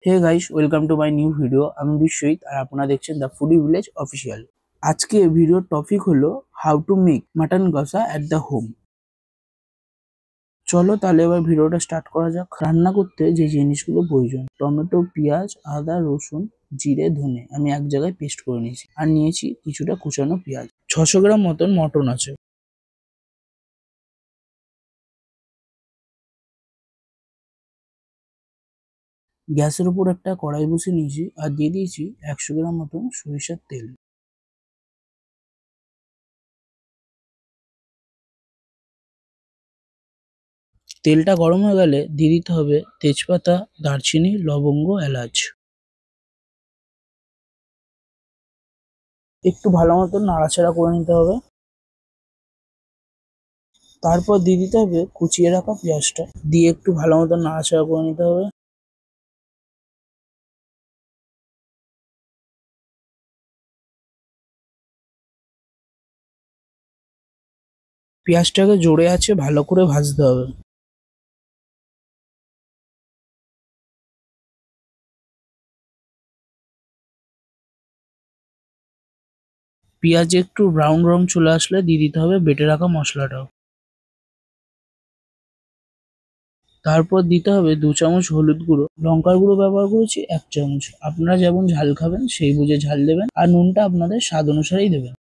Hey guys, welcome to my new video. আমি বিশ্বজিৎ আর আপনারা দেখছেন দ্য ফুডি ভিলেজ অফিসিয়াল। আজকে ভিডিওর টপিক হলো হাউ টু মেক মাটন কষা অ্যাট দ্য হোম। চলো তাহলে এবার ভিডিওটা স্টার্ট করা যাক। রান্না করতে যে জিনিসগুলো প্রয়োজন: টমেটো, পেঁয়াজ, আদা, রসুন, জিরে, ধনে আমি এক জায়গায় পেস্ট করে নিয়েছি। আর নিয়েছি কিছুটা কুচানো পেঁয়াজ। 600 গ্রাম মতন মটন আছে। গ্যাসের উপর একটা কড়াই বসিয়ে নিয়েছি আর দিয়ে দিয়েছি 100 গ্রাম মতন সরিষার তেল। তেলটা গরম হয়ে গেলে দিয়ে দিতে হবে তেজপাতা, দারচিনি, লবঙ্গ, এলাচ। একটু ভালো মতন নাড়াচাড়া করে নিতে হবে। তারপর দিয়ে দিতে হবে কুচিয়ে রাখা পেঁয়াজটা, দিয়ে একটু ভালো মতন নাড়াচাড়া করে নিতে হবে। পেঁয়াজটাকে জোরে আছে ভালো করে ভাজতে হবে। পেঁয়াজে একটু ব্রাউন রং চলে আসলে দিয়ে দিতে হবে বেটে রাখা মশলাটাও। তারপর দিতে হবে 2 চামচ হলুদ গুঁড়ো, লঙ্কার গুঁড়ো ব্যবহার করেছি 1 চামচ। আপনারা যেমন ঝাল খাবেন সেই বুঝে ঝাল দেবেন, আর নুনটা আপনাদের স্বাদ অনুসারেই দেবেন।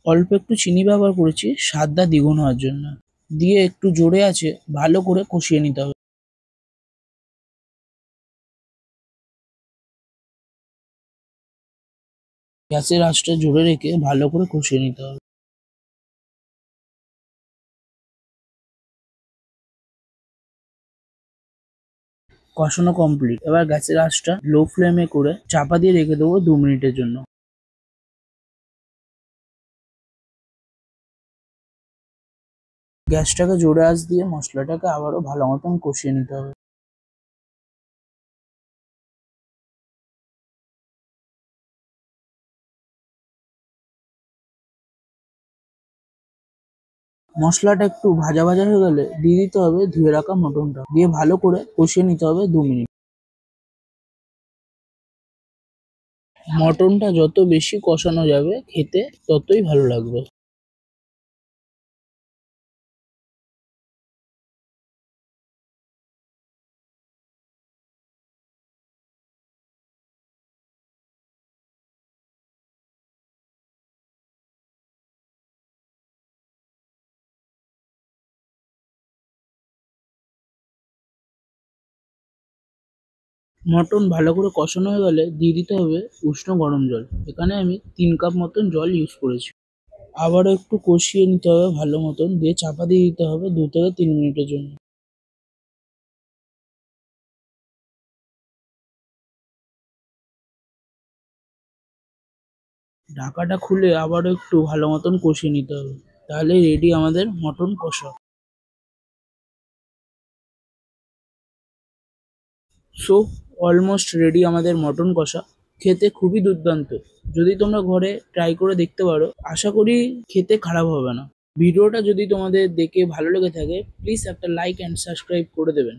অল্প একটু চিনি ব্যবহার করেছি স্বাদটা দ্বিগুণ হওয়ার জন্য। দিয়ে একটু জোরে আছে ভালো করে কষিয়ে নিতে হবে। গ্যাসের আঁচটা জোরে রেখে ভালো করে কষিয়ে নিতে হবে। কষানো কমপ্লিট। এবার গ্যাসের আঁচটা লো ফ্লেমে করে চাপা দিয়ে রেখে দেবো 2 মিনিটের জন্য। গ্যাসটাকে জোরে আঁচ দিয়ে মশলাটাকে আবারও ভালো মতন কষিয়ে নিতে হবে। মশলাটা একটু ভাজা ভাজা হয়ে গেলে দিয়ে দিতে হবে ধুয়ে রাখা মটনটা, দিয়ে ভালো করে কষিয়ে নিতে হবে 2 মিনিট। মটনটা যত বেশি কষানো যাবে খেতে ততই ভালো লাগবে। মটন ভালো করে কষানো হয়ে গেলে দিয়ে দিতে হবে উষ্ণ গরম জল। এখানে আমি 3 কাপ মতন জল ইউজ করেছি। আবারও একটু কষিয়ে নিতে হবে ভালো মতন, দিয়ে চাপা দিয়ে দিতে হবে 2 থেকে 3 মিনিটের জন্য। ঢাকাটা খুলে আবারও একটু ভালো মতন কষিয়ে নিতে হবে। তাহলে রেডি আমাদের মটন কষা। সো অলমোস্ট রেডি আমাদের মটন কষা। খেতে খুবই দুর্দান্ত। যদি তোমরা ঘরে ট্রাই করে দেখতে পারো, আশা করি খেতে খারাপ হবে না। ভিডিওটা যদি তোমাদের দেখে ভালো লেগে থাকে প্লিজ একটা লাইক অ্যান্ড সাবস্ক্রাইব করে দেবেন।